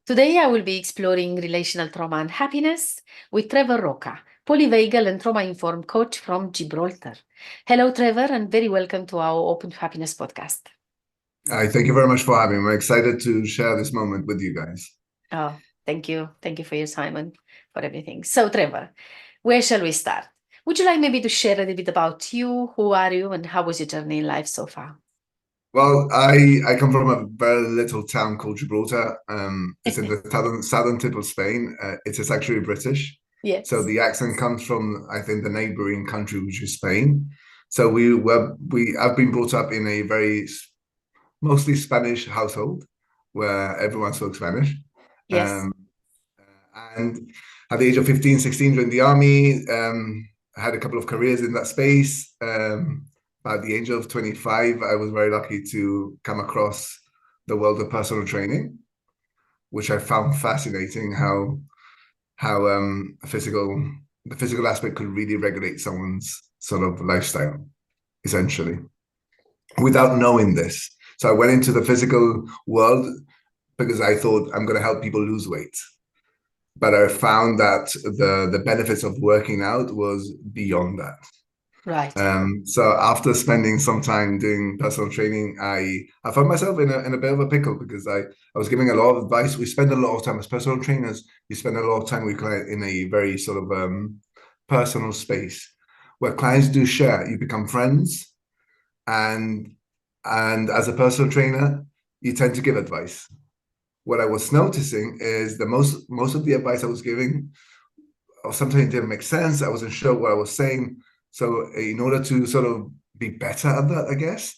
Today, I will be exploring relational trauma and happiness with Trevor Rocca, Polyvagal and trauma-informed coach from Gibraltar. Hello, Trevor, and very welcome to our Open to Happiness podcast. Hi, thank you very much for having me. I'm excited to share this moment with you guys. Oh, thank you. Thank you for your time and for everything. So, Trevor, where shall we start? Would you like maybe to share a little bit about you? Who are you, and how was your journey in life so far? Well, I come from a very little town called Gibraltar. It's in the southern tip of Spain. It is actually British. So Yes. the accent comes from, I think, the neighboring country, which is Spain. So I've been brought up in a mostly Spanish household where everyone spoke Spanish. Yes. Um, and at the age of 15, 16, joined the army. I had a couple of careers in that space. At the age of 25, I was very lucky to come across the world of personal training, which I found fascinating. How the physical aspect could really regulate someone's sort of lifestyle, essentially, without knowing this. So I went into the physical world because I thought I'm going to help people lose weight. But I found that the benefits of working out was beyond that. Right. So after spending some time doing personal training, I found myself in a bit of a pickle because I was giving a lot of advice. We spend a lot of time as personal trainers. You spend a lot of time with clients in a very sort of personal space where clients do share. You become friends, and as a personal trainer, you tend to give advice. What I was noticing is the most of the advice I was giving, or sometimes it didn't make sense. I wasn't sure what I was saying. So in order to sort of be better at that, I guess,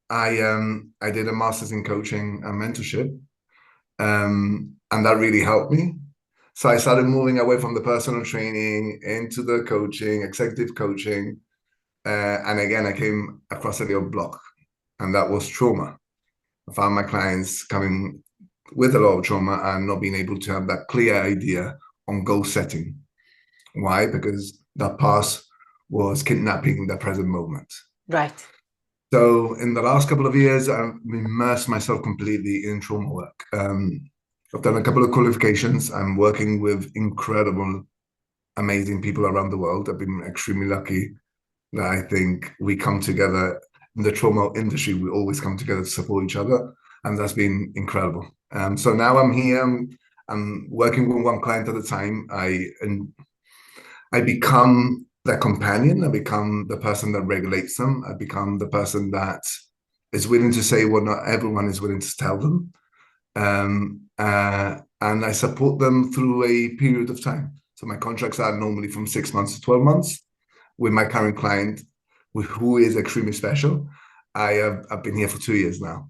I did a master's in coaching and mentorship. And that really helped me. So I started moving away from the personal training into the coaching, executive coaching. And again, I came across a little block, and that was trauma. I found my clients coming with a lot of trauma and not being able to have that clear idea on goal setting. Why? Because that past was kidnapping the present moment. Right. So in the last couple of years, I've immersed myself completely in trauma work. I've done a couple of qualifications. I'm working with incredible, amazing people around the world. I've been extremely lucky that I think we come together in the trauma industry. We always come together to support each other, and that's been incredible. So now I'm here. I'm working with one client at a time. I become their companion. I become the person that regulates them. I become the person that is willing to say what not everyone is willing to tell them. And I support them through a period of time. So my contracts are normally from 6 months to 12 months. With my current client, who is extremely special, I've been here for 2 years now.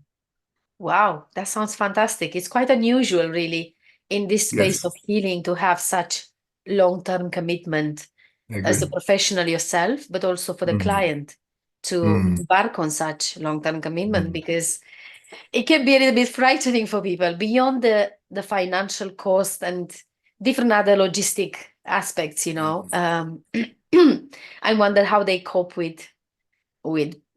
Wow, that sounds fantastic. It's quite unusual, really, in this space Yes, of healing to have such long-term commitment I as a agree. professional yourself, but also for the Mm, client to mm, embark on such long-term commitment mm, because it can be a little bit frightening for people beyond the financial cost and different other logistic aspects, you know. mm, I wonder how they cope with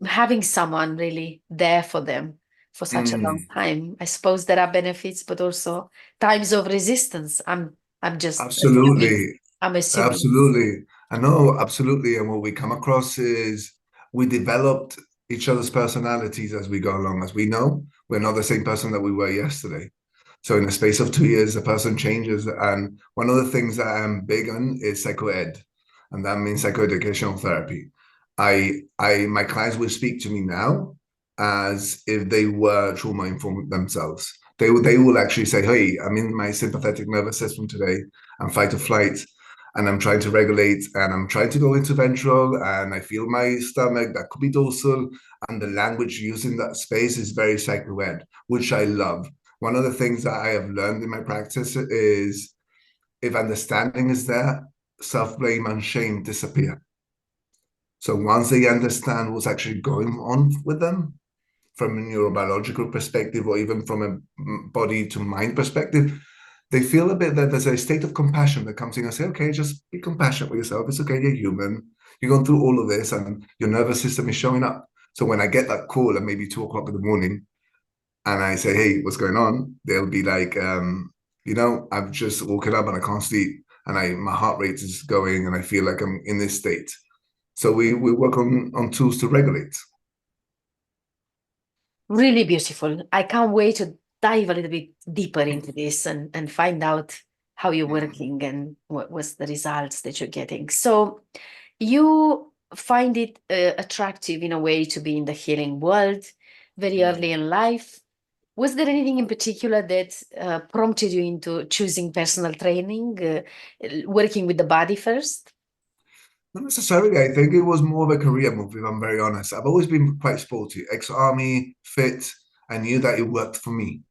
having someone really there for them for such a long mm. time. I suppose there are benefits, but also times of resistance. I'm just assuming. Absolutely. I'm assuming. Absolutely. I know, absolutely. And what we come across is we developed each other's personalities as we go along. As we know, we're not the same person that we were yesterday. So in the space of 2 years, a person changes. And one of the things that I'm big on is psychoed, and that means psychoeducational therapy. My clients will speak to me now as if they were trauma informed themselves. They will actually say, "Hey, I'm in my sympathetic nervous system today. I'm fight or flight, and I'm trying to regulate, and I'm trying to go into ventral, and I feel my stomach. That could be dorsal, and the language used in that space is very psychoed, which I love. One of the things that I have learned in my practice is if understanding is there, self-blame and shame disappear. So once they understand what's actually going on with them from a neurobiological perspective or even from a body to mind perspective, they feel a bit that there's a state of compassion that comes in and say, okay, just be compassionate with yourself. It's okay, you're human. You're going through all of this and your nervous system is showing up. So when I get that call at maybe 2 o'clock in the morning and I say, hey, what's going on? They'll be like, I'm just woken up and I can't sleep, and my heart rate is going, and I feel like I'm in this state. So we work on tools to regulate. Really beautiful. I can't wait to dive a little bit deeper into this and find out how you're working and what was the results that you're getting. So you find it attractive in a way to be in the healing world very early in life. Was there anything in particular that prompted you into choosing personal training, working with the body first? Not necessarily. I think it was more of a career move, if I'm very honest. I've always been quite sporty, ex-army, fit. I knew that it worked for me.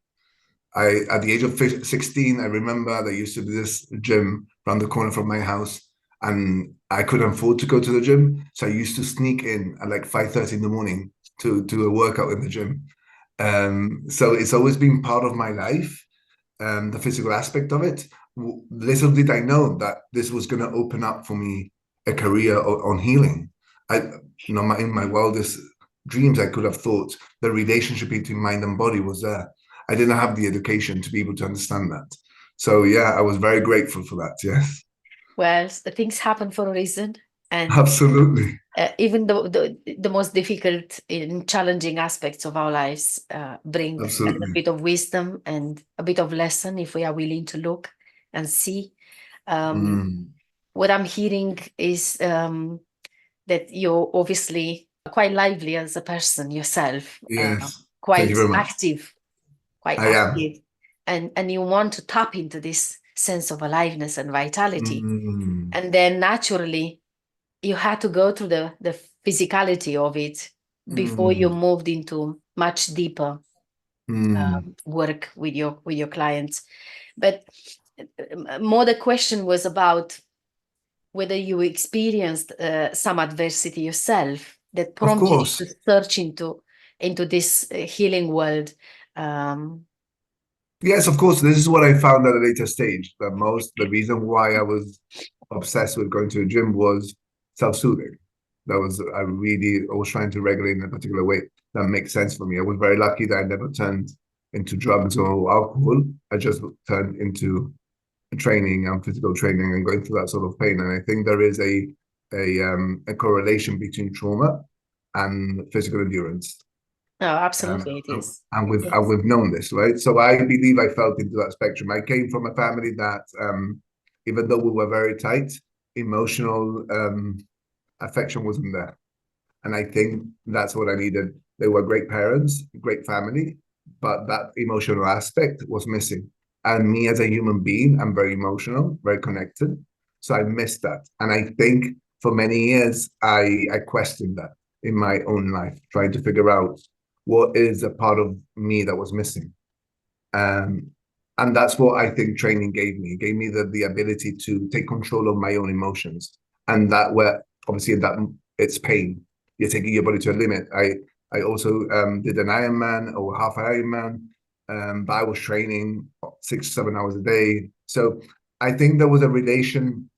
At the age of 16, I remember there used to be this gym around the corner from my house, and I couldn't afford to go to the gym. So I used to sneak in at like 5:30 in the morning to do a workout in the gym. So it's always been part of my life, the physical aspect of it. Little did I know that this was going to open up for me a career on healing. In my wildest dreams, I could have thought the relationship between mind and body was there. I didn't have the education to be able to understand that. So yeah, I was very grateful for that. Yes, Well, things happen for a reason, and absolutely, even though the most difficult and challenging aspects of our lives bring a little absolutely. bit of wisdom and a bit of lesson if we are willing to look and see. Um, Mm, what I'm hearing is that you're obviously quite lively as a person yourself, yes, thank you quite very much. active, quite I am. active, and you want to tap into this sense of aliveness and vitality. Mm, And then naturally, you had to go through the physicality of it before you mm, moved into much deeper mm. work with your clients. But more the question was about whether you experienced some adversity yourself that Of prompted you to course. search into this healing world. Um, Yes, of course. This is what I found at a later stage. The reason why I was obsessed with going to the gym was self-soothing. I was trying to regulate in a particular way that makes sense for me. I was very lucky that I never turned into drugs or alcohol. I just turned into training and physical training and going through that sort of pain. And I think there is a correlation between trauma and physical endurance. no, Um, absolutely, it is. and Yes. we've known this, right? So I believe I felt into that spectrum. I came from a family that, even though we were very tight, emotional affection wasn't there, and I think that's what I needed. They were great parents, great family, but that emotional aspect was missing. And me as a human being, I'm very emotional, very connected, so I missed that. And I think for many years, I questioned that in my own life, trying to figure out what is a part of me that was missing. Um, and that's what I think training gave me. It gave me the ability to take control of my own emotions. And that where obviously that it's pain. You're taking your body to a limit. I also did an Ironman or half Ironman, but I was training 6 7 hours a day. So I think there was a relation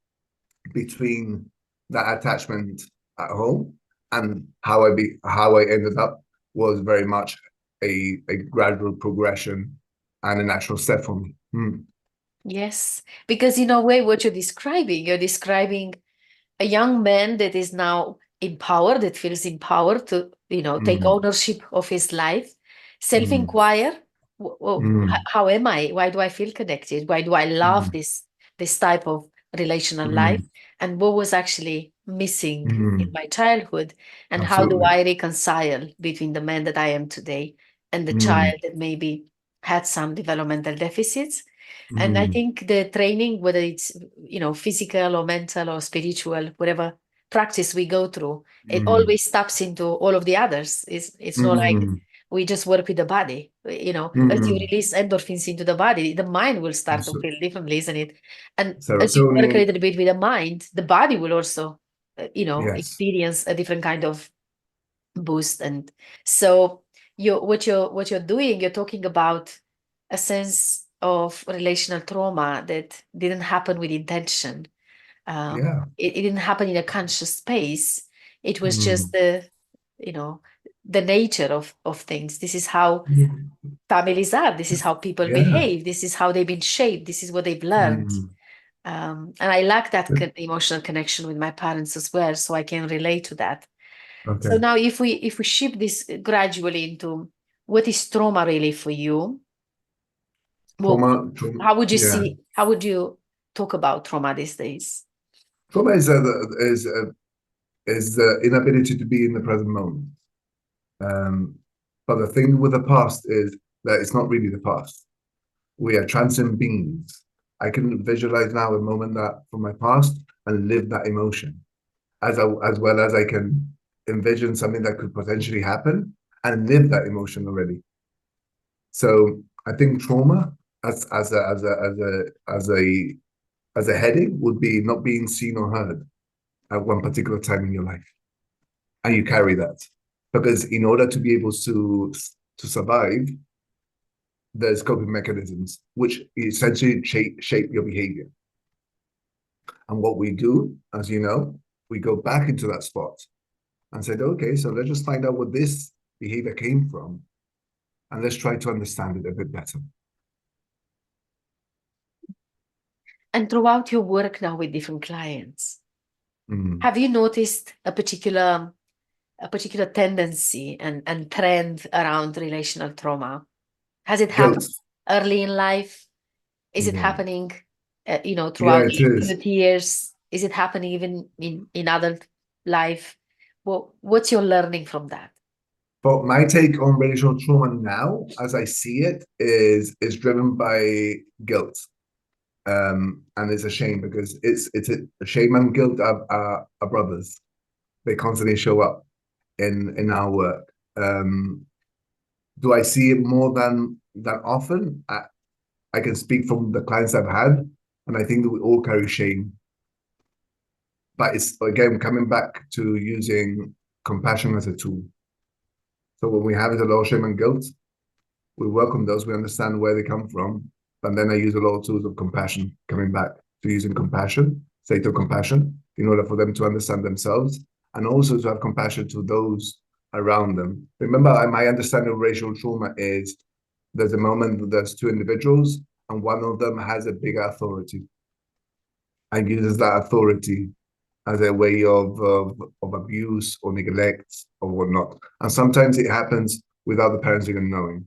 between that attachment at home and how I ended up was very much a gradual progression and a natural step for me. Yes, because in a way, what you're describing a young man that is now empowered, that feels empowered to, take Mm, ownership of his life, mm, self-inquire, mm, how am I? Why do I feel connected? Why do I love mm, this type of relational life? mm, And what was actually missing in mm, my childhood? And how do absolutely. I reconcile between the man that I am today and the Mm, child that maybe had some developmental deficits? And I mm, think the training, whether it's, physical or mental or spiritual, whatever practice we go through, it mm, always taps into all of the others. It's not like mm, we just work with the body. As you mm. release endorphins into the body, the mind will start to So, feel differently, isn't it? And as you work a serotonin, little bit with the mind, the body will also, yes, experience a different kind of boost. And so what you're doing, you're talking about a sense of relational trauma that didn't happen with intention. yeah. It didn't happen in a conscious space. It was just Mm, the, you know the nature of things. This is how families are. This is how people Yeah. behave. This is how they've been shaped. This is what they've learned. Mm. And I lack that emotional connection with my parents as well, so I can relate to that. So Okay. now, if we shift this gradually into what is trauma really for you, well, Trauma, how would you yeah. see? How would you talk about trauma these days? Trauma is the inability to be in the present moment. Um, but the thing with the past is that it's not really the past. We are transcend beings. I can visualize now a moment that from my past and live that emotion, as well as I can envision something that could potentially happen and live that emotion already. So I think trauma as a heading would be not being seen or heard at one particular time in your life, and you carry that because in order to be able to survive, there's coping mechanisms which essentially shape your behavior. And what we do, as you know, we go back into that spot and said, okay, so let's just find out what this behavior came from, and let's try to understand it a bit better. And throughout your work now with different clients, have you noticed a particular tendency and trend around relational trauma? Has it Guilt. happened early in life? Is it Mm. happening, Yeah, throughout it is. youth years? Is it happening even in adult life? Well, what's your learning from that? But my take on relational trauma now, as I see it, is driven by guilt. And it's a shame because it's a shame and guilt are brothers. They constantly show up in our work. Do I see it more than often? I can speak from the clients I've had, and I think that we all carry shame. But it's again coming back to using compassion as a tool. So when we have a lot of shame and guilt, we work on those, we understand where they come from. And then I use a lot of tools of compassion, coming back to using compassion, state of compassion, in order for them to understand themselves and also to have compassion to those around them. Remember, my understanding of racial trauma is there's a moment that there's two individuals and one of them has a bigger authority and uses that authority as a way of abuse or neglect or whatnot. And sometimes it happens without the parents even knowing.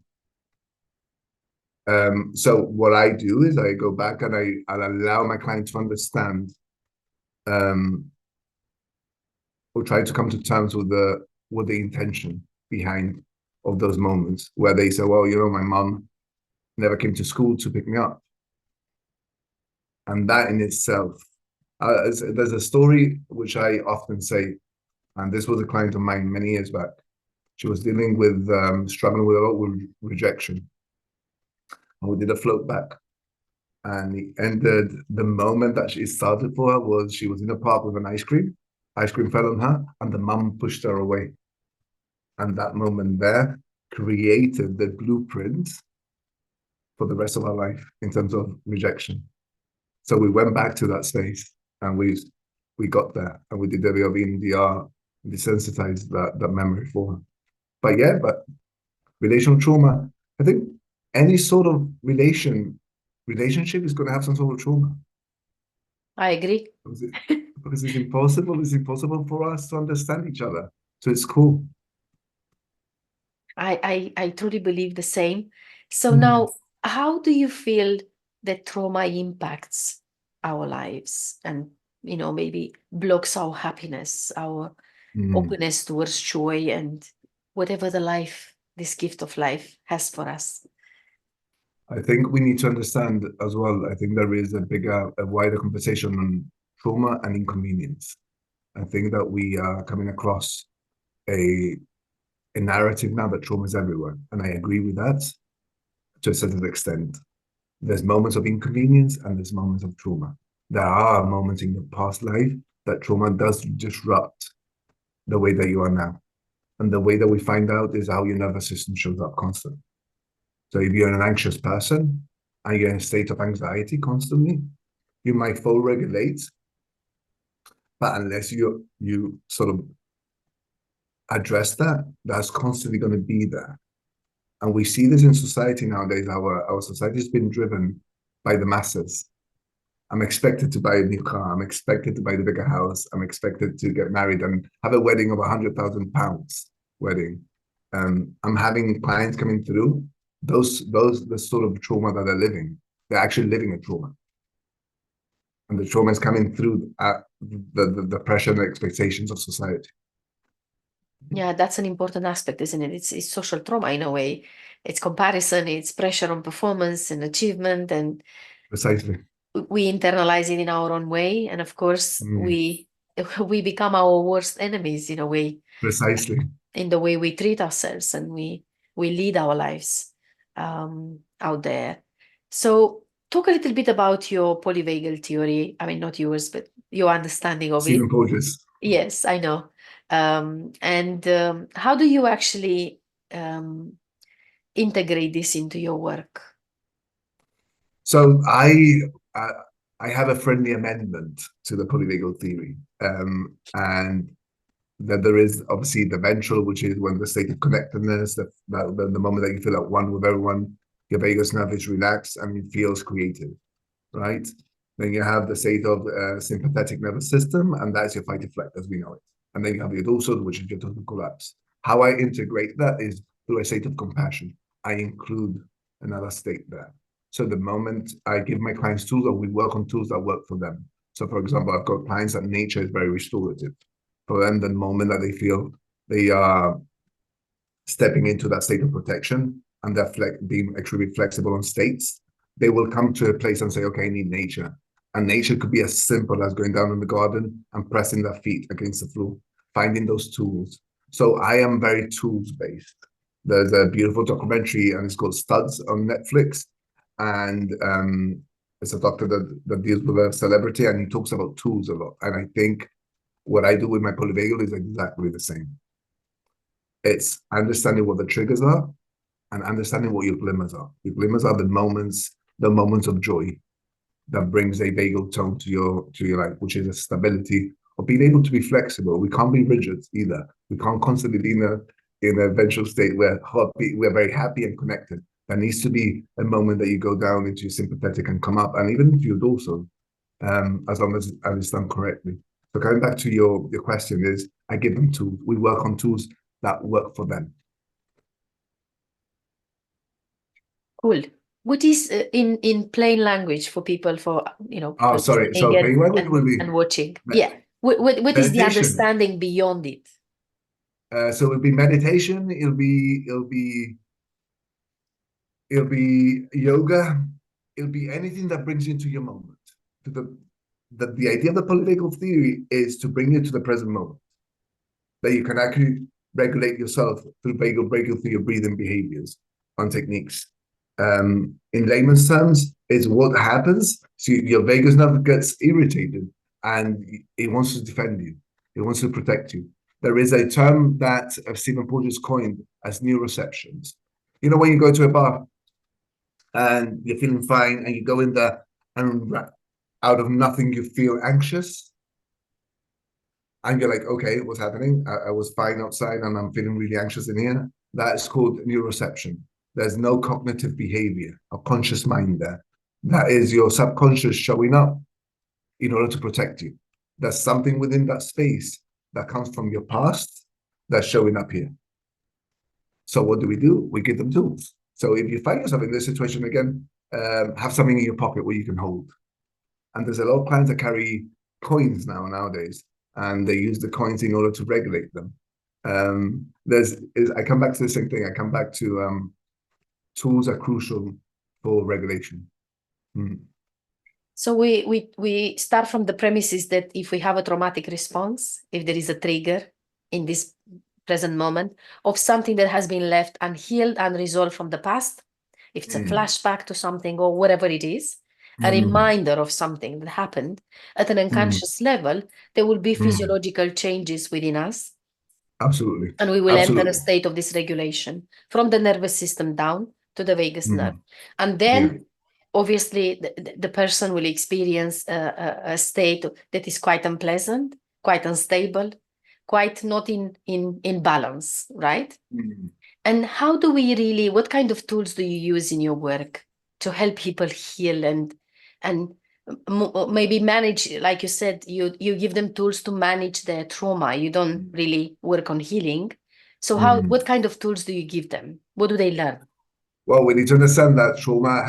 So what I do is I go back and I'll allow my client to understand um, or try to come to terms with the intention behind of those moments where they say, well, my mom never came to school to pick me up. And that in itself, there's a story which I often say, and this was a client of mine many years back. She was dealing with struggling with a lot with rejection. And we did a float back. And it ended the moment that she started for her was she was in a park with an ice cream. Ice cream fell on her, and the mum pushed her away. And that moment there created the blueprint for the rest of our life in terms of rejection. So we went back to that space and we got there and we did the EMDR and desensitized that memory for her. But relational trauma, I think any sort of relationship is going to have some sort of trauma. I agree. Because it's impossible for us to understand each other. So it's cool. I truly believe the same. So now, how do you feel that trauma impacts our lives and, maybe blocks our happiness, our openness towards joy and whatever this gift of life has for us? I think we need to understand as well. I think there is a wider conversation on trauma and inconvenience. I think that we are coming across a narrative now that trauma is everywhere. And I agree with that to a certain extent. There's moments of inconvenience and there's moments of trauma. There are moments in your past life that trauma does disrupt the way that you are now. And the way that we find out is how your nervous system shows up constantly. So if you're an anxious person and you're in a state of anxiety constantly, you might full regulate, but unless you sort of address that, that's constantly going to be there. And we see this in society nowadays. Our society has been driven by the masses. I'm expected to buy a new car. I'm expected to buy the bigger house. I'm expected to get married and have a wedding of £100,000 wedding. I'm having clients coming through. The sort of trauma that they're living, they're actually living a trauma, and the trauma is coming through the pressure and the expectations of society. Yeah, that's an important aspect, isn't it? It's social trauma in a way. It's comparison, it's pressure on performance and achievement, and Precisely. we internalize it in our own way. And of course, we become our worst enemies in a way, Precisely. in the way we treat ourselves and we lead our lives out there. So talk a little bit about your polyvagal theory. I mean, not yours, but your understanding of it. Stephen Porges. Yes, I know. And how do you actually integrate this into your work? So uh, I have a friendly amendment to the polyvagal theory, and that there is obviously the ventral, which is when the state of connectedness, the moment that you feel at one with everyone, your vagus nerve is relaxed and it feels creative, right? Then you have the state of sympathetic nervous system, and that's your fight or flight as we know it. And then you have your dorsal, which is your total collapse. How I integrate that is through a state of compassion. I include another state there. So the moment I give my clients tools, or we work on tools that work for them. So for example, I've got clients that nature is very restorative. For them, the moment that they feel they are stepping into that state of protection and they're being extremely flexible on states, they will come to a place and say, okay, I need nature. And nature could be as simple as going down in the garden and pressing their feet against the floor, finding those tools. So I am very tools based. There's a beautiful documentary and it's called Studs on Netflix. And it's a doctor that deals with a celebrity and he talks about tools a lot. And I think what I do with my polyvagal is exactly the same. It's understanding what the triggers are and understanding what your glimmers are. Your glimmers are the moments of joy that brings a vagal tone to your life, which is a stability of being able to be flexible. We can't be rigid either. We can't constantly be in a ventral state where we're very happy and connected. There needs to be a moment that you go down into your sympathetic and come up, and even into your dorsal, as long as it's done correctly. So going back to your question is, I give them tools. We work on tools that work for them. Cool. What is in plain language for people, for Oh, people sorry. listening So plain language will be and watching? Yeah. What is the meditation. understanding beyond it? So it'll be meditation. It'll be yoga. It'll be anything that brings you into your moment. To the idea of the polyvagal theory is to bring you to the present moment. That you can actually regulate yourself through vagal brachial through your breathing behaviors and techniques. In layman's terms, is what happens. So your vagus nerve gets irritated and it wants to defend you. It wants to protect you. There is a term that Stephen Porges coined as neuroceptions. You know, when you go to a bar and you're feeling fine and you go in there and out of nothing you feel anxious and you're like, okay, what's happening? I was fine outside and I'm feeling really anxious in here. That is called neuroception. There's no cognitive behavior or conscious mind there. That is your subconscious showing up in order to protect you. There's something within that space that comes from your past that's showing up here. So what do? We give them tools. So if you find yourself in this situation again, have something in your pocket where you can hold. And there's a lot of clients that carry coins nowadays, and they use the coins in order to regulate them. I come back to the same thing. I come back to tools are crucial for regulation. So we start from the premises that if we have a traumatic response, if there is a trigger in this present moment of something that has been left unhealed, unresolved from the past, if it's a flashback to something or whatever it is, a reminder of something that happened at an unconscious level, there will be physiological changes within us. Absolutely. And we will enter a Absolutely. state of dysregulation from the nervous system down to the vagus nerve. And then obviously the person will experience a state that is quite unpleasant, quite unstable, quite not in balance, right? Mm. And how do we really, what kind of tools do you use in your work to help people heal and maybe manage, like you said, you give them tools to manage their trauma. You don't really work on healing. So what kind of tools do you give them? What do they learn? Well, we need to understand that trauma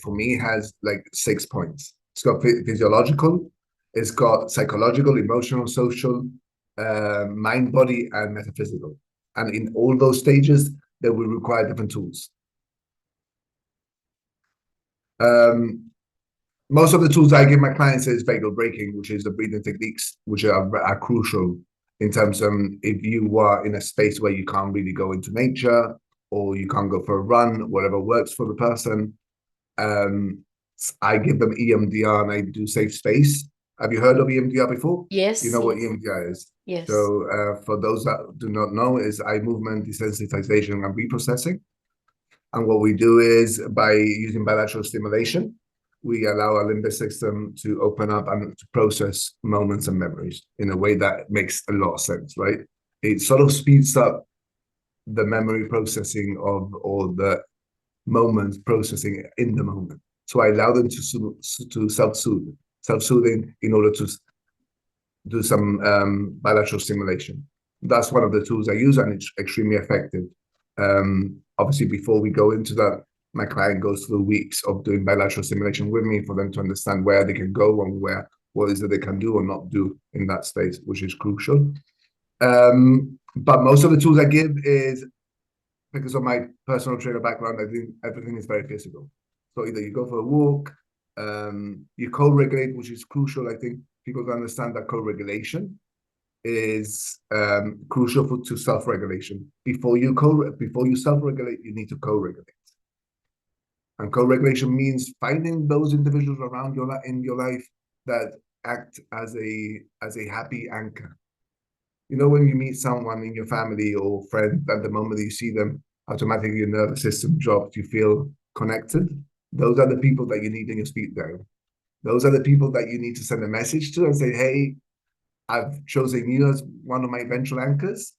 for me, has like 6 points. It's got physiological, it's got psychological, emotional, social, mind, body, and metaphysical. And in all those stages, they will require different tools. Most of the tools I give my clients is vagal breaking, which is the breathing techniques, which are crucial in terms of if you are in a space where you can't really go into nature or you can't go for a run, whatever works for the person. Um, I give them EMDR and I do safe space. Have you heard of EMDR before? You Yes, know what yes, EMDR is? yes. So for those that do not know, is eye movement desensitization and reprocessing. And what we do is by using bilateral stimulation, we allow our limbic system to open up and to process moments and memories in a way that makes a lot of sense, right? It sort of speeds up the memory processing of all the moments processing in the moment. So I allow them to self-soothing in order to do some bilateral stimulation. That's one of the tools I use, and it's extremely effective. Obviously, before we go into that, my client goes through weeks of doing bilateral stimulation with me for them to understand where they can go and what is it they can do or not do in that space, which is crucial. But most of the tools I give is because of my personal trainer background. I think everything is very physical. So either you go for a walk, you co-regulate, which is crucial. I think people don't understand that co-regulation is crucial to self-regulation. Before you self-regulate, you need to co-regulate. And co-regulation means finding those individuals around in your life that act as a happy anchor. You know, when you meet someone in your family or friend, at the moment that you see them, automatically your nervous system drops, you feel connected. Those are the people that you need in your speed dial. Those are the people that you need to send a message to and say, hey, I've chosen you as one of my eventual anchors.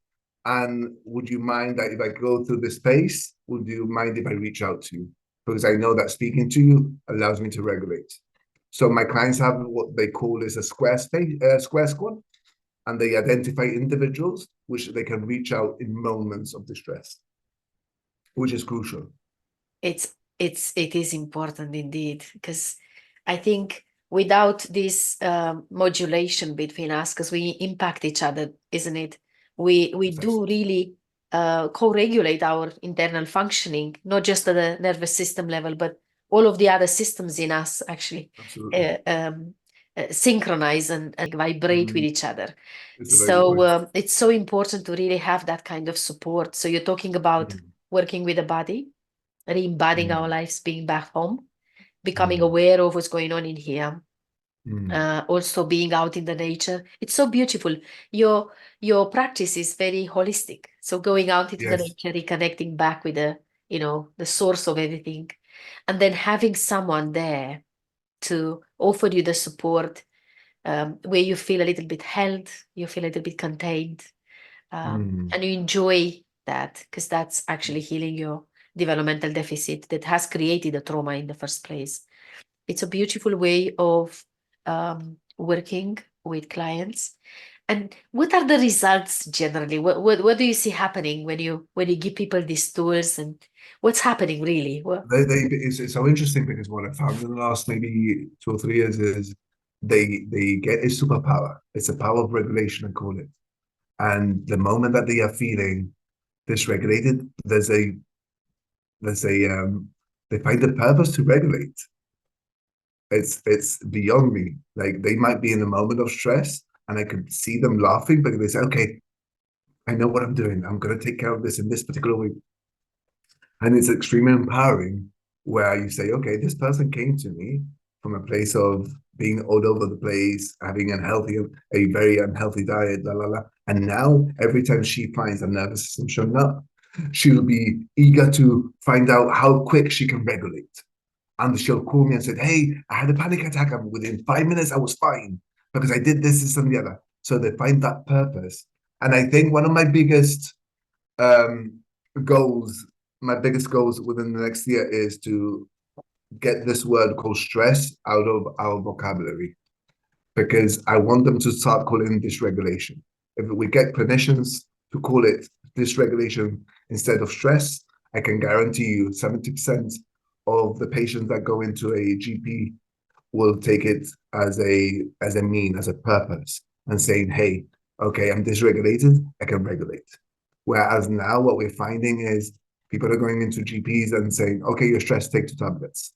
And would you mind that if I go through this space, would you mind if I reach out to you? Because I know that speaking to you allows me to regulate. So my clients have what they call is a square squad, and they identify individuals which they can reach out in moments of distress, which is crucial. It is important indeed, because I think without this modulation between us, because we impact each other, isn't it? We do really co-regulate our internal functioning, not just at the nervous system level, but all of the other systems in us actually Absolutely. synchronize and vibrate with each other. It's a very good So point. it's so important to really have that kind of support. So you're talking about working with the body, re-embodying our lives, being back home, becoming aware of what's going on in here. Also being out in the nature. It's so beautiful. Your practice is very holistic. So going out into the Yes. nature, reconnecting back with the source of everything, and then having someone there to offer you the support, where you feel a little bit held, you feel a little bit contained, and you enjoy that, because that's actually healing your developmental deficit that has created a trauma in the first place. It's a beautiful way of working with clients. And what are the results generally? What do you see happening when you give people these tools, and what's happening really? It's so interesting because what I found in the last maybe 2 or 3 years is they get a superpower. It's a power of regulation, I call it. And the moment that they are feeling dysregulated, there's a they find a purpose to regulate. It's beyond me. Like they might be in a moment of stress and I could see them laughing, but they say, okay, I know what I'm doing. I'm going to take care of this in this particular way. And it's extremely empowering where you say, okay, this person came to me from a place of being all over the place, having a very unhealthy diet, la la la. And now every time she finds a nervous system showing up, she'll be eager to find out how quick she can regulate. And she'll call me and said, hey, I had a panic attack. And within 5 minutes, I was fine because I did this, and the other. So they find that purpose. And I think one of um, goals, my biggest goals within the next year is to get this word called stress out of our vocabulary, because I want them to start calling it dysregulation. If we get clinicians to call it dysregulation instead of stress, I can guarantee you 70% of the patients that go into a GP will take it as a mean, as a purpose, and saying, hey, okay, I'm dysregulated, I can regulate. Whereas now what we're finding is people are going into GPs and saying, okay, you're stressed, take two tablets.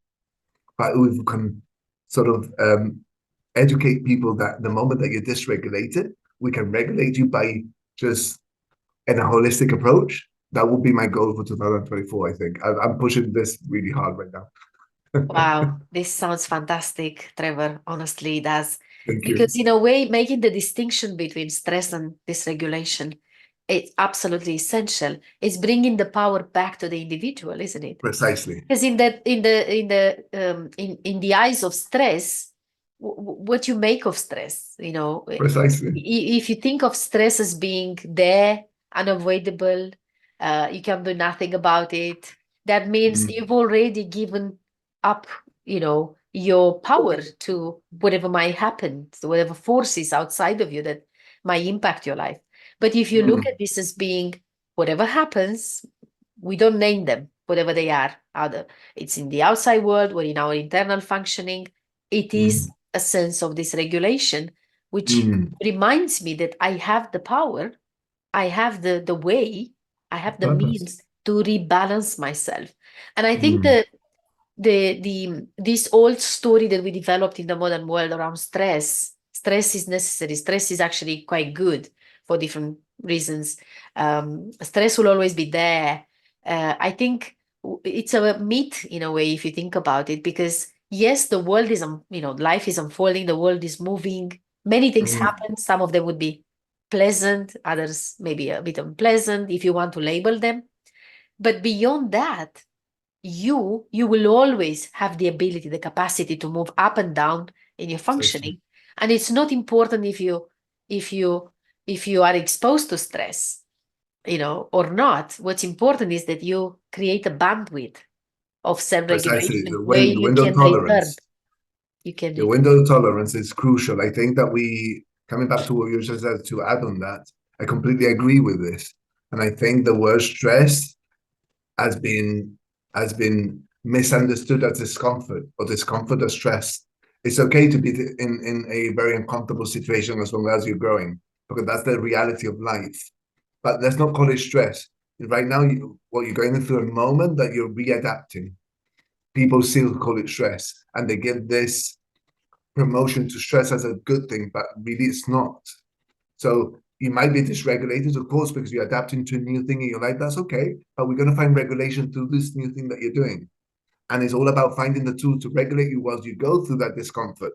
But we can sort of educate people that the moment that you're dysregulated, we can regulate you by just in a holistic approach. That would be my goal for 2024, I think. I'm pushing this really hard right now. Wow, this sounds fantastic, Trevor. Honestly, it does. Thank Because you. in a way, making the distinction between stress and dysregulation, it's absolutely essential. It's bringing the power back to the individual, isn't it? Precisely. Because in the eyes of stress, what you make of stress, Precisely. if you think of stress as being there, unavoidable, you can do nothing about it. That means Mm, you've already given up, your power to whatever might happen, to whatever forces outside of you that might impact your life. But if you look mm, at this as being whatever happens, we don't name them, whatever they are. Either it's in the outside world or in our internal functioning, it is mm, a sense of dysregulation, which mm. reminds me that I have the power, I have the way, I have the Purpose. means to rebalance myself. And I think Mm, that the this old story that we developed in the modern world around stress is necessary, stress is actually quite good for different reasons. Stress will always be there. I think it's a myth in a way if you think about it, because yes, the world is life is unfolding, the world is moving, many things mm. happen, some of them would be pleasant, others maybe a bit unpleasant if you want to label them, but beyond that, you will always have the ability, the capacity to move up and down in your Precisely. functioning. And it's not important if you if you are exposed to stress, or not. What's important is that you create a bandwidth of Precisely. self-regulation where The you window of can return. tolerance. You can The return. window of tolerance is crucial. I think that coming back to what you just said, to add on that, I completely agree with this. And I think the word stress has been has been misunderstood as discomfort, or discomfort as stress. It's okay to be in a very uncomfortable situation as long as you're growing, because that's the reality of life. But let's not call it stress. Right now, what you're going through a moment that you're readapting. People still call it stress, and they give this promotion to stress as a good thing, but really it's not. So you might be dysregulated, of course, because you're adapting to a new thing in your life. That's okay. But we're going to find regulation through this new thing that you're doing. And it's all about finding the tool to regulate you whilst you go through that discomfort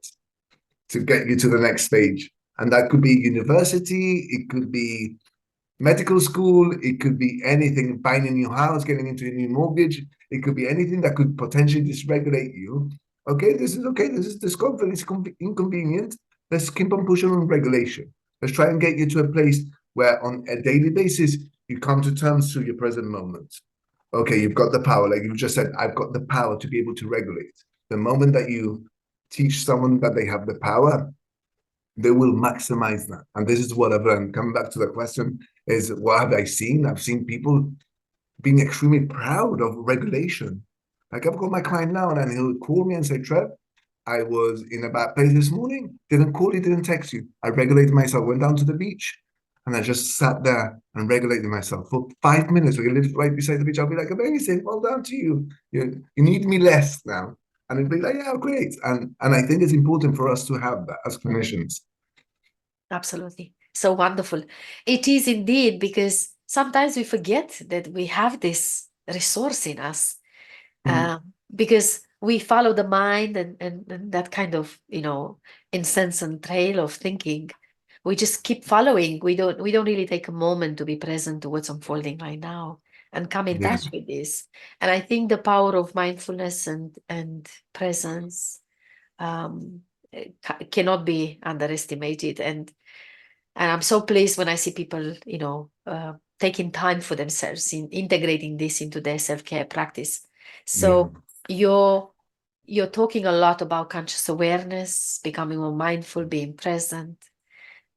to get you to the next stage. And that could be university, it could be medical school, it could be anything, buying a new house, getting into a new mortgage, it could be anything that could potentially dysregulate you. Okay, this is discomfort, it's inconvenient. Let's keep on pushing on regulation. Let's try and get you to a place where on a daily basis you come to terms to your present moment. Okay, you've got the power, like you just said, I've got the power to be able to regulate. The moment that you teach someone that they have the power, they will maximize that. And this is what I've learned. Coming back to the question, is what have I seen? I've seen people being extremely proud of regulation. Like I've got my client now, and he'll call me and say, Trev, I was in a bad place this morning. Didn't call you, didn't text you. I regulated myself, went down to the beach, and I just sat there and regulated myself for 5 minutes. We live right beside the beach. I'll be like, amazing, well done to you. You need me less now. And he'd be like, yeah, great. And I think it's important for us to have that as clinicians. Absolutely. So wonderful. It is indeed, because sometimes we forget that we have this resource in us, Mm, because we follow the mind and that kind of, incessant trail of thinking. We just keep following. We don't really take a moment to be present to what's unfolding right now and come in yeah. touch with this. And I think the power of mindfulness and presence, cannot be underestimated. And And I'm so pleased when I see people, taking time for themselves, in integrating this into their self-care practice. Yeah. So you're talking a lot about conscious awareness, becoming more mindful, being present,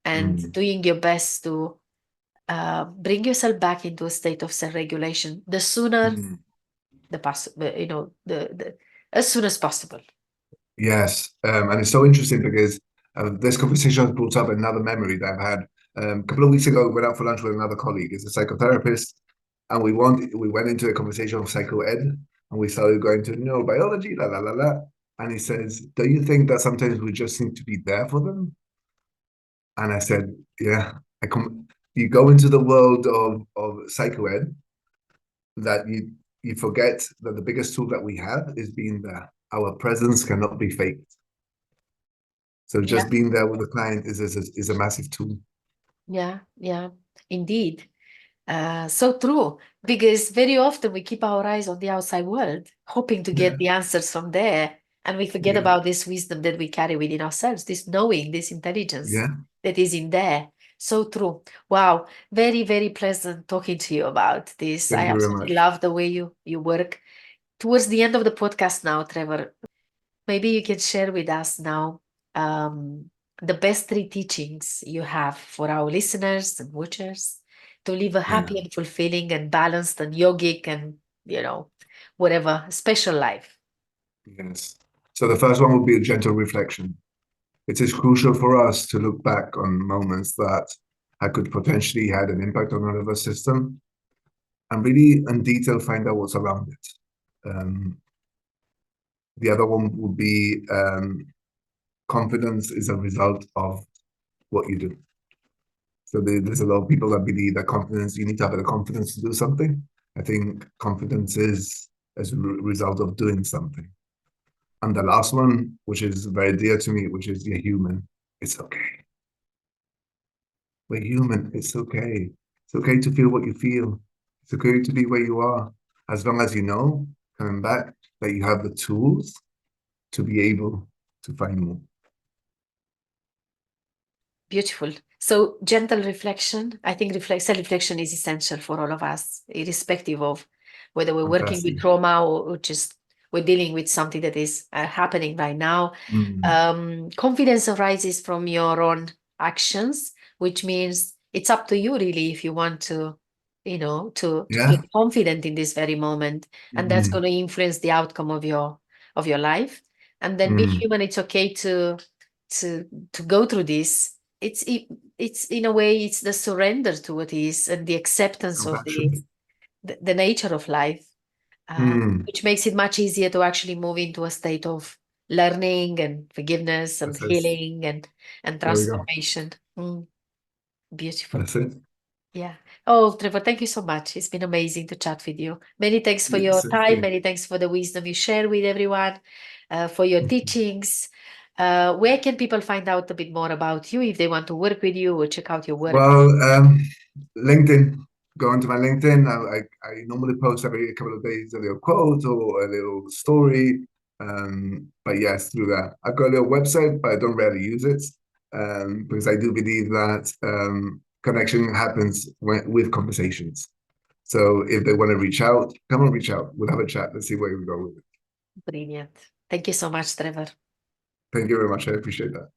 and Mm. doing your best to bring yourself back into a state of self-regulation. The sooner Mm. the possible, the as soon as possible. Yes, and it's so interesting because this conversation has brought up another memory that I've had. A couple of weeks ago, we went out for lunch with another colleague. He's a psychotherapist, and we went into a conversation of psycho ed, and we started going to neurobiology, la la la la. And he says, "Do you think that sometimes we just need to be there for them?" And I said, "Yeah." You go into the world of psycho ed, that you forget that the biggest tool that we have is being there. Our presence cannot be faked. So Yeah, just being there with the client is a massive tool. yeah, indeed. So true, because very often we keep our eyes on the outside world, hoping to get Yeah, the answers from there, and we forget yeah, about this wisdom that we carry within ourselves, this knowing, this intelligence yeah. that is in there. So true. Wow, very, very pleasant talking to you about this. I Thank you very absolutely much. love the way you work. Towards the end of the podcast now, Trevor, maybe you can share with us now um, the best three teachings you have for our listeners and watchers to live a Yeah, happy and fulfilling and balanced and yogic and, whatever special life. yes. So the first one would be a gentle reflection. It is crucial for us to look back on moments that could potentially had an impact on our nervous system and really in detail find out what's around it. The other one would be confidence is a result of what you do. So there's a lot of people that believe that confidence, you need to have the confidence to do something. I think confidence is as a result of doing something. And the last one, which is very dear to me, which is you're human. It's okay. We're human. It's okay. It's okay to feel what you feel. It's okay to be where you are. As long as you know, coming back, that you have the tools to be able to find more. Beautiful. So gentle reflection. I think self-reflection is essential for all of us, irrespective of whether we're working with Fantastic. trauma or just we're dealing with something that is happening right now. Mm. Confidence arises from your own actions, which means it's up to you really if you want to, to feel Yeah. confident in this very moment, and that's Mm. going to influence the outcome of your life. And then be Mm. human. It's okay to go through this. It's in a way it's the surrender to what is and the acceptance of the Compassion. the nature of life, Mm. which makes it much easier to actually move into a state of learning and forgiveness and That's it. healing and There we go. transformation. Beautiful. That's it. Yeah. Oh, Trevor, thank you so much. It's been amazing to chat with you. Many thanks for your It's a time. thing. Many thanks for the wisdom you share with everyone, for your teachings. Where can people find out a bit more about you if they want to work with you or check out your work? Well, LinkedIn. Go onto my LinkedIn. I normally post every couple of days a little quote or a little story. But yes, through that. I've got a little website, but I don't rarely use it because I do believe that connection happens with conversations. So if they want to reach out, come and reach out. We'll have a chat. Let's see where we go with it. Brilliant. Thank you so much, Trevor. Thank you very much. I appreciate that.